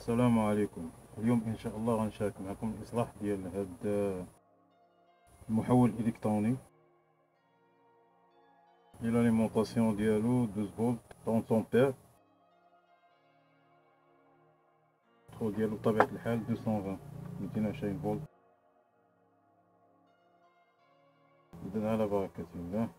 السلام عليكم. اليوم ان شاء الله غنشارك معكم الاصلاح ديال هذا المحول الالكتروني. لاليمونطاسيون ديالو 12 فولت 30 امبير، الضغط ديالو بطبيعه الحال 220 220 فولت. اذا على بركه الله.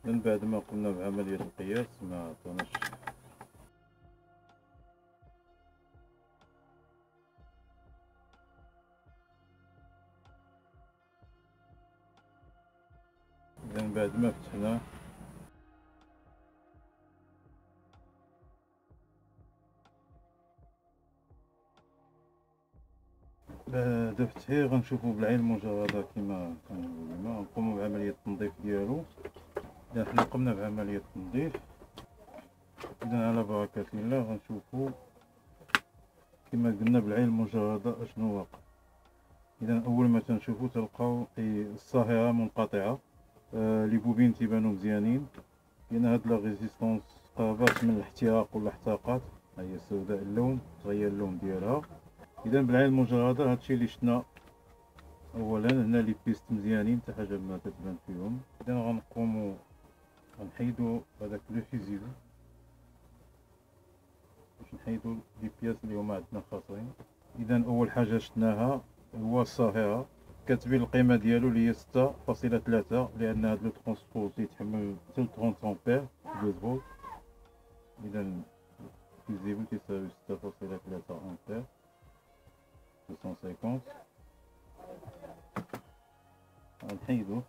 من بعد ما قمنا بعمليه القياس ما عطاناش من بعد ما فتحناه بعد فتحيه غنشوفو بالعين المجرده كما كنقولو ديما، نقومو بعمليه التنظيف ديالو. اذا حنا قمنا بعمليه التنظيف، اذا على بركه الله غنشوفو كما قلنا بالعين المجرده اشنو واقع. اذا اول ما تنشوفو تلقاو الصاهره منقطعه، لي بوبين تيبانو مزيانين، كاين هاد لا ريزيستونس قربات من الاحتراق ولا احترقات، ها هي سوداء اللون، تغير اللون ديالها. اذا بالعين المجرده هادشي اللي شفنا. اولا هنا لي بيست مزيانين، حتى حاجه ما كتبان فيهم. اذا غنقومو غنحيدو هذاك لو فيزيو باش نحيدو لي بياس اللي هما عندنا خاسرين. اذا اول حاجه شفناها هو الصاهره، كاتبين القيمه ديالو اللي هي 6.3، لان هاد لو ترونسبور تيتحمل 30 امبير 12 فولت. اذا فيزيبل تيساوي 6.3 امبير 250. غنحيدو.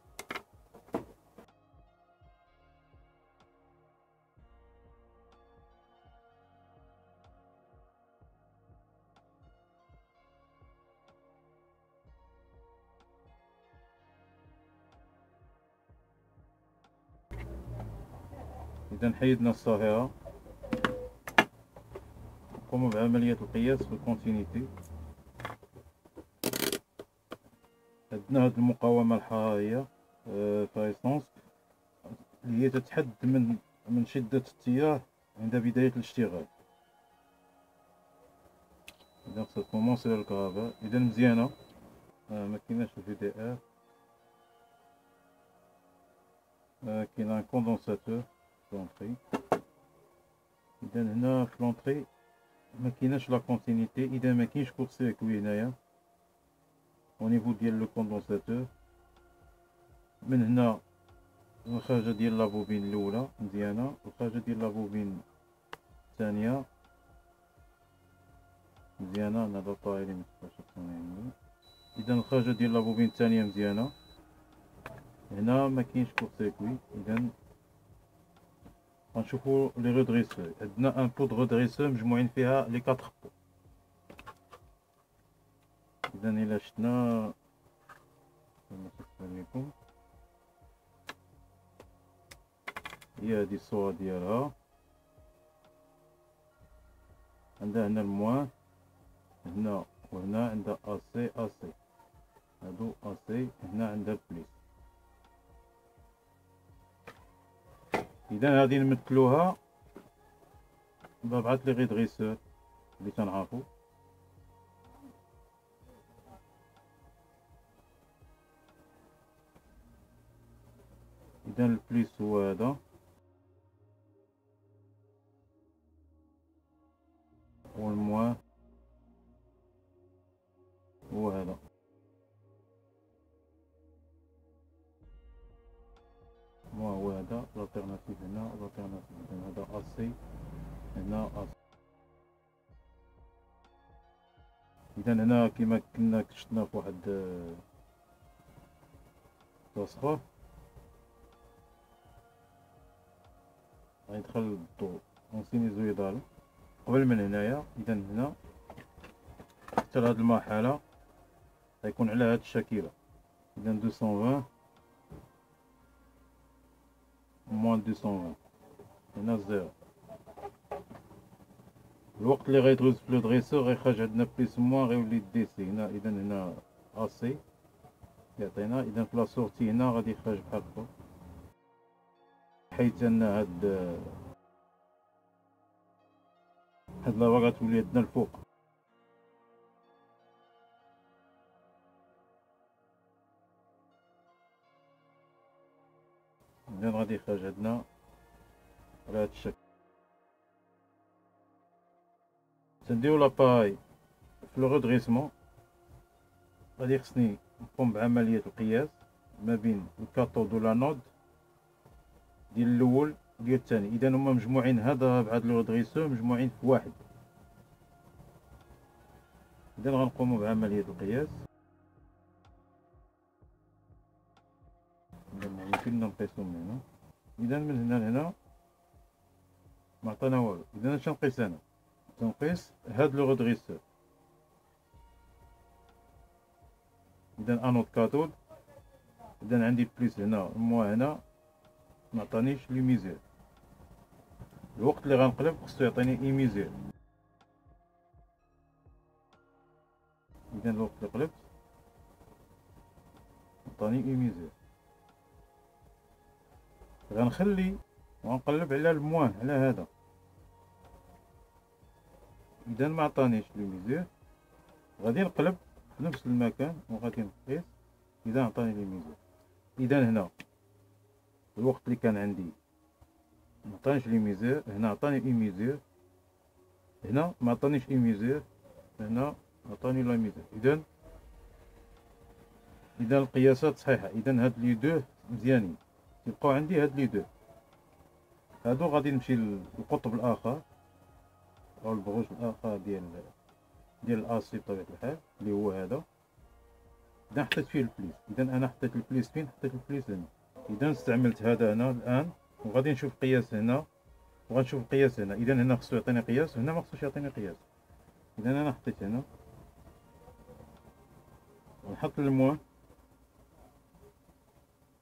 اذا حيدنا الصاهره، نقومو بعمليه القياس في الكونتينيتي. عندنا هاد المقاومه الحراريه فايسونس اللي هي تتحد من شده التيار عند بدايه الاشتغال. اذا خصها كومونسي الكهرباء، اذا مزيانه، ما كايناش الفي دي ار، كاين ان كوندونساتور في لونطري. اذا هنا في لونطري ما كايناش لا كونتينيتي، اذا ما كاينش كور سيركوي هنايا او نيفو ديال لو كوندونساتور. من هنا الخارجه ديال لابوبين الاولى مزيانه، الخارجه ديال لابوبين الثانيه مزيانه، انا هذا طايري متبقاش يعني. اذا الخارجه ديال لابوبين الثانيه مزيانه، هنا ما كاينش كور سيركوي. اذا غنشوفو لي رودريسور، عندنا ان بو دو رودريسور مجموعين فيها لي 4 بو. اذا الى شفنا لكم هي هادي الصورة ديالها، عندها هنا الموان هنا وهنا، عندها اسي اسي، هادو اسي، هنا عندها البليس. اذا غادي نمثلوها ببعض لي ريدغيسور اللي تنعرفو. اذا البليس هو هذا، والموان هو هذا. الموان هو هذا، لالتيرناتيف هنا، لالتيرناتيف هنا، هذا اسي هنا اسي. اذا هنا كما كنا شفنا في واحد الوصفة غيدخل الضوء اون سينيزويدال قبل من هنايا. اذا هنا حتى لهاد المرحلة غيكون على هاد الشكيلة. اذا 220 موان 220 هنا زيرو. الوقت اللي غيدوز في لو دريسور غيخرج عندنا بليس موان غيولي دي سي هنا. اذا هنا اسي يعطينا، اذا في لا سورتي هنا غادي يخرج بحال هكا. حيث ان هاد لافا غتولي عندنا الفوق. اذا غادي يخرج عندنا على هاد الشكل. تنديو لاباي في لو رودغيسمون، غادي خصني نقوم بعملية القياس ما بين الكاثود والانود ديال الاول ديال الثاني. اذا هما مجموعين، هذا بهاد لو رودغيسور مجموعين في واحد. اذا غنقوموا بعملية القياس. اذا يمكننا نقيسو من هنا. اذا من هنا لهنا معطينا والو. اذا اش نقيس انا؟ تنقيس هاد لو رودغيسور. اذا انود كاثود. اذا عندي بليس هنا موا هنا معطانيش لي ميزير. الوقت اللي غنقلب خصو يعطيني اي ميزير. اذا الوقت اللي قلبت عطاني اي ميزير. غنخلي وغنقلب على الموان على هذا. اذا ما عطانيش لي ميزير غادي نقلب في نفس المكان وغادي نقيس. اذا عطاني لي ميزير. اذا هنا الوقت اللي كان عندي معطانيش لي ميزير، هنا عطاني اي ميزير، هنا ما عطانيش اي ميزير، هنا عطاني لا ميزير. اذا القياسات صحيحه. اذا هاد لي دو مزيانين. يبقاو عندي هاد لي دو هادو. غادي نمشي للقطب الاخر او البروج الاخر ديال الاسي بطبيعه الحال اللي هو هذا. اذا حطيت فيه البليس. اذا انا حطيت البليس فين؟ حطيت البليس هنا. اذا استعملت هذا هنا الان وغادي نشوف قياس هنا وغنشوف القياس هنا. اذا هنا خصو يعطيني قياس وهنا ما خصوش يعطيني قياس. اذا انا حطيت هنا ونحط الموان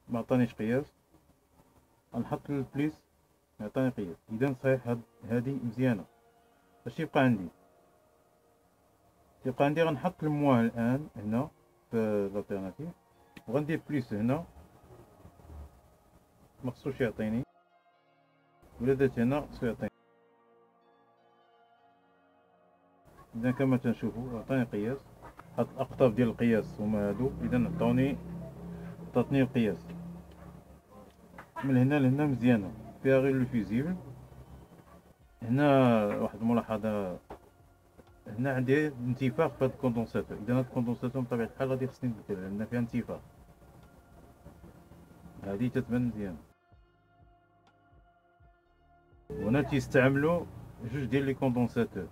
ما عطانيش قياس، غنحط البليس يعطيني قياس. اذا صحيح هذه مزيانه. اش يبقى عندي؟ يبقى عندي غنحط الموان الان هنا في لالتيرناتيف وغندير بليس هنا ما خصوش يعطيني، ولا درت هنا خصو يعطيني. اذا كما تنشوفوا عطاني قياس. هاد الاقطاب ديال القياس هما هادو. اذا عطاتني القياس من هنا لهنا مزيانه. فيها غير لو فيزيبل. هنا واحد الملاحظه، هنا عندي انتفاخ في هاد الكوندونساتور. اذا هاد الكوندونساتور بطبيعه الحال غادي خصني نبدل لان فيها انتفاخ. هادي تتبان مزيان. وهنا تيستعملوا جوج ديال لي كوندونساتور.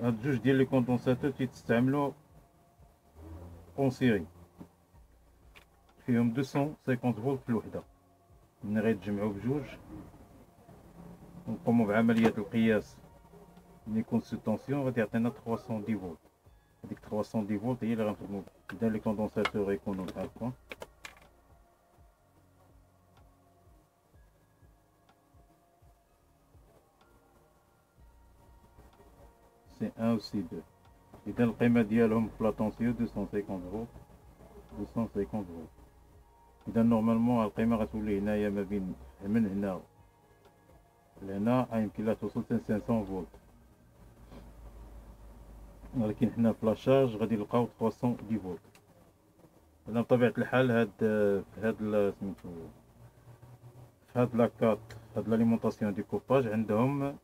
هاد جوج ديال لي كوندونساتور تيستعملوا اون سيري، فيهم 250 فولت في الوحده. ملي غيتجمعوا بجوج ونقوموا بعمليه القياس لي كونسيستونسيون غادي يعطينا 310 فولت. هذيك 310 فولت هي اللي غنخدموا بها. اذا لي كوندونساتور غيكونوا بحال هكا. سي 1 و سي 2. اذا القيمه ديالهم في لاتونسيون 250 فولت 250 فولت. اذا نورمالمون القيمه غتولي هنايا ما بين من هنا لهنا يمكن لها توصل 500 فولت، ولكن حنا في لاشارج غادي نلقاو 310 فولت. انا بطبيعه الحال هاد سميتو في هاد لاكات هاد لاليمونطاسيون دي كوباج عندهم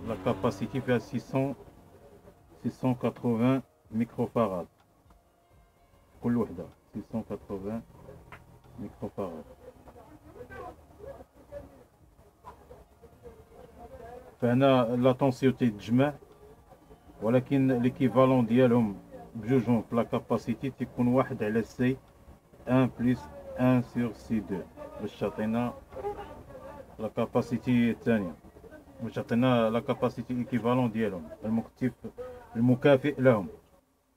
لا كاباسيتي فيها 680 ميكروفاراد كل وحده. 680 ميكروفاراد. فهنا لاتونسيون تيتجمع، ولكن ليكيفالون ديالهم بجوجهم في لا كاباسيتي تيكون 1 على سي 1 بلس 1 سور سي 2 باش تعطينا لا كاباسيتي الثانيه، باش تعطينا لا كاباسيتي ايكيفالون ديالهم المكافئ لهم.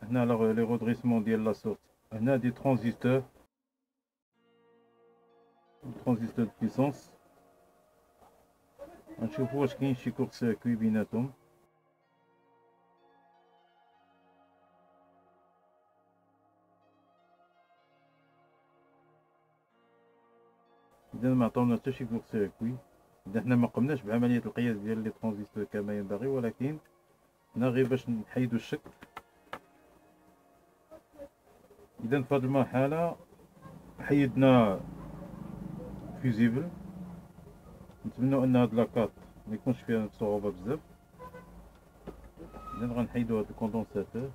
هنا لي رودغيسمون ديال لا سورت. هنا دي ترانزستور دو بويسونس. غنشوفو واش كاين شي كورت سيركوي بيناتهم. اذا ما عطاونا حتى شي كور سيركوي. اذا حنا ما قمناش بعمليه القياس ديال لي ترانزستور كما ينبغي، ولكن هنا غير باش نحيدو الشك. اذا في هذه المرحله حيدنا فيزيبل. نتمنوا ان هاد لاكارت ما يكونش فيها صعوبه بزاف. اذا غنحيدو هاد الكوندونساتور.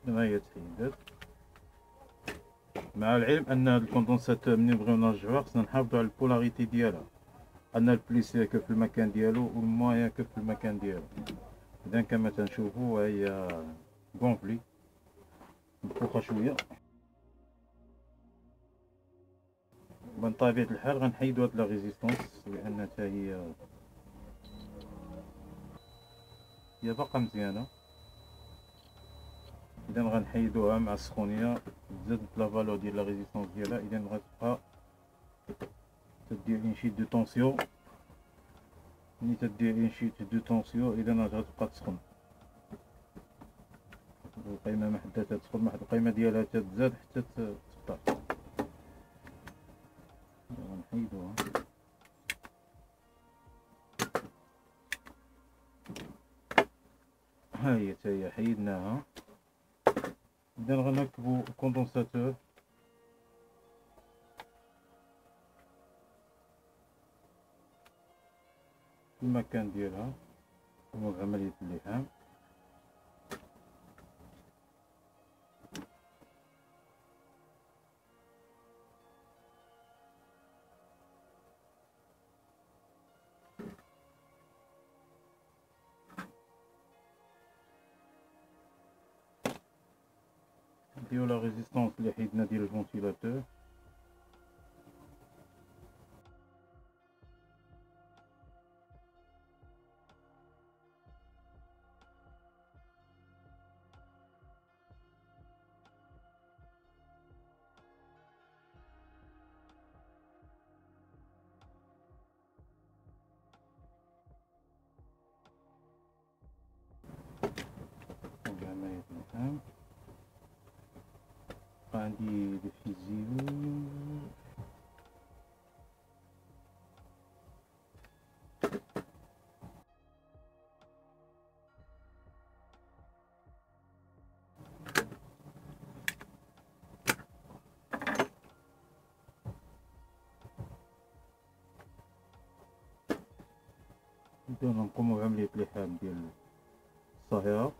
هنا هي تحيدات. مع العلم ان هاد الكوندونساتور ملي نبغيو نرجعوه خصنا نحافظو على البولاريتي ديالها، ان البليس يركب في المكان ديالو والموا يركب في المكان ديالو. اذا كما تنشوفوا هي غونفلي مفوخه شويه. من طبيعه الحال غنحيدو هاد لا ريزيستونس لان حتى هي باقا مزيانه. اذا غنحيدوها مع السخونيه، زادت لا فالور ديال لا ريزيستونس ديالها. اذا غتبقى تدير ان شيت دو طونسيون. ملي تدير ان شيت دو طونسيون اذا غتبقى تسخن. القيمه ما حدا تدخل، واحد القيمه ديالها تتزاد حتى تبطل. غنحيدوها. ها هي حتى هي حيدناها. اذا غنركبو الكوندونساتور. في المكان ديالها نقومو بعملية اللحام. نديرو لا ريزيستونس اللي حيدنا ديال الفونتيلاتور. بعملية اللحام عندي دي فيزيو. إذا نقومو بعملية اللحام ديال الصهيرة.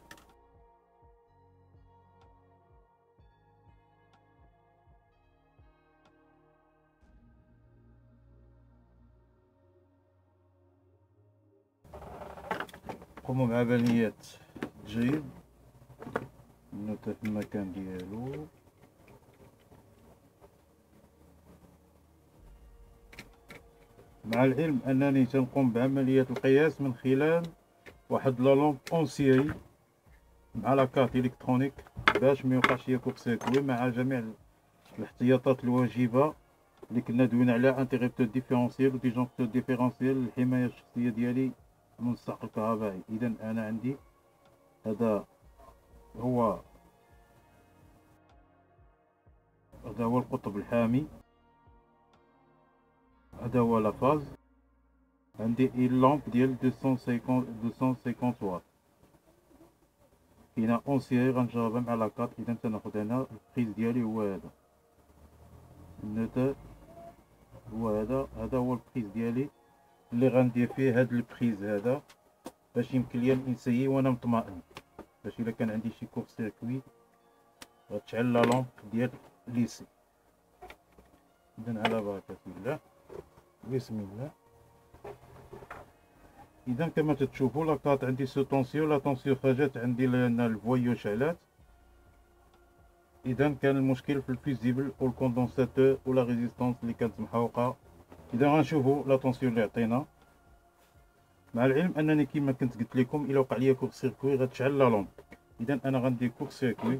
نقومو بعملية تجريد النوتة في المكان ديالو. مع العلم انني تنقوم بعملية القياس من خلال واحد لا لومب اون سيري مع لا كارت الكترونيك باش ما يوقعش كوب سيركوي، مع جميع الاحتياطات الواجبة اللي كنا دوينا عليها: انتريبتور ديفيرونسيال وديجونكتور ديفيرونسيال للحماية الشخصية ديالي من السقف الكهربائي. اذا انا عندي هذا هو القطب الحامي، هذا هو لا فاز. عندي لامب ديال 250 واط كاينه اون سيري غنجربها مع لاكارت. اذا تناخذ هنا البريز ديالي هو هذا النوتر، هو هذا هو البريز ديالي اللي غندير فيه هاد البريز هذا باش يمكن ليا نسيي وانا مطمئن، باش الا كان عندي شي كور سيركوي غتشعل لا لامب ديال ليسي. اذا على بركه الله، بسم الله. اذا كما تتشوفوا لاكاط عندي سو طونسيون، لا طونسيون خرجت عندي لان الفويو شعلات. اذا كان المشكل في الفيزيبل والكوندونساتور ولا ريزيستانس اللي كانت محوقه. اذا غنشوفوا لا طونسيون اللي عطينا، مع العلم انني كما كنت قلت لكم الا وقع ليا كور سيركوي غتشعل لا لومب. اذا انا غندير كور سيركوي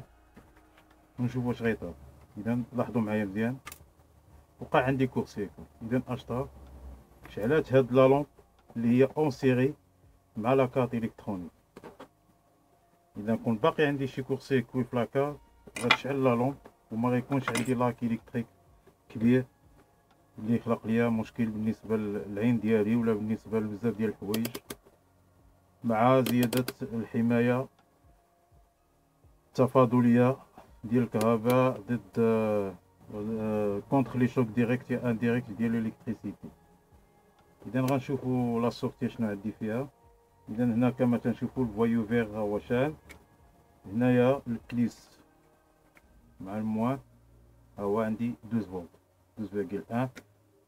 ونشوف واش غيطرا. اذا لاحظوا معايا مزيان، وقع عندي كور سيركوي. اذا اشطر شعلات هاد لا لومب اللي هي اون سيري مع لاكارت الكترونيك. اذا كون باقي عندي شي كور سيركوي في لاكارت غتشعل لا لومب، وما غيكونش عندي لاك الكتريك كبير اللي يخلق ليا مشكل بالنسبه للعين ديالي ولا بالنسبه لبزاف ديال الحوايج، مع زياده الحمايه التفاضليه ديال الكهرباء ضد كونتر لي شوك ديريكت يا انديريكت ديال الالكتريسيتي. اذا غنشوفوا لا سورتي شنو عندي فيها. اذا هنا كما تنشوفوا الفويو فيغ ها هو شاعل، هنايا البليس مع الموان ها هو عندي 12 فولت 12.1.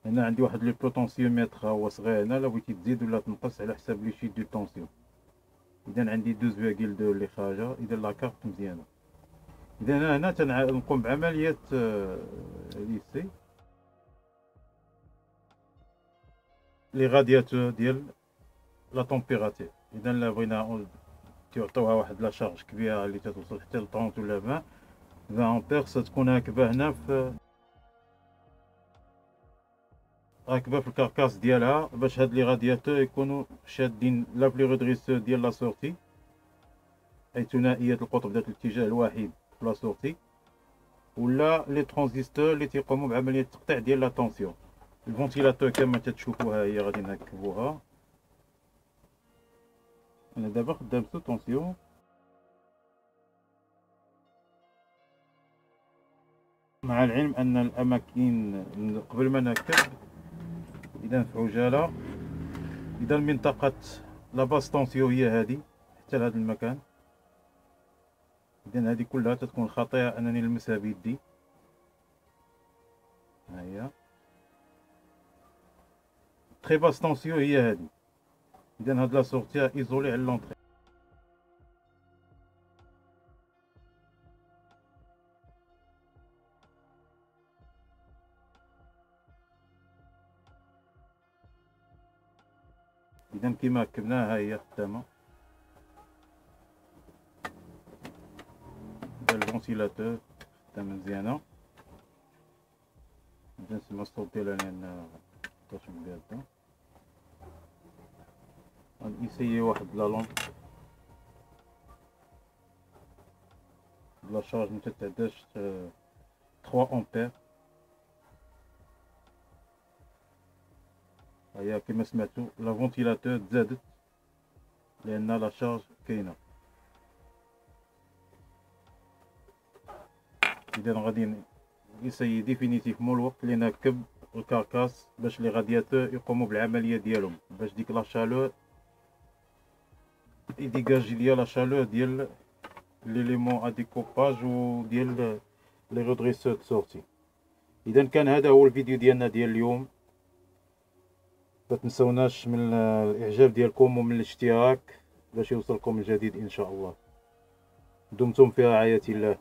هنا عندي واحد لي بوتونسيومتر ها هو صغير، هنا لا بغيتي تزيد ولا تنقص على حساب لي شيت دو طونسيون. اذا عندي 12.2 اللي خارجه. اذا لاكارت مزيانه. اذا هنا تنقوم بعمليه ليسي لي غادياتور ديال لا طومبيراتير. اذا لا بغينا تعطيوها واحد لا شارج كبيره اللي تتوصل حتى ل 30 ولا 20 امبير، ستكون راكبه هنا في الكركاس ديالها، باش هاد لي غادياتور يكونوا شادين لا بلي ريدريسور ديال لا سورتي اي ثنائيه القطب ذات الاتجاه الوحيد في لا سورتي، ولا لي ترانزستور اللي تيقوموا بعمليه تقطيع ديال لا طونسيون. الفونتيلاتور كما تتشوفوها هي غادي نركبوها. انا دابا خدام سو طونسيون. مع العلم ان الاماكن قبل ما نركب اذا في عجاله، اذا منطقه لا باس طونسيون هي هذه حتى لهذا المكان. اذا هذه كلها تتكون خطيره انني نلمسها بيدي. ها هي تري باس طونسيون هي هذه. اذا هاد لا سورتي ايزولي على لونطري. اذا كيما ركبناها هي خدامه. الفونتيلاتور خدامه مزيانه. اذا نسمع الصوت ديالها لان مكنقدرش نقادها. غنسيي واحد لا لومب بلا شارج متتعداش 3 امبير. هيا كما سمعتوا لا فونتيلاتور تزادت لان لا شارج كاينه. اذا غادي نسيي ديفينيتيفمون الوقت اللي نركب الكاركاس باش لي غادياتور يقوموا بالعمليه ديالهم، باش ديك لا شالور يديجاجي ليا لا شالور ديال ليليمون ا ديكوباج و ديال لي ريدريسور سورتي. اذا كان هذا هو الفيديو ديالنا ديال اليوم. ما تنسوناش من الاعجاب ديالكم ومن الاشتراك باش يوصلكم الجديد ان شاء الله. دمتم في رعاية الله.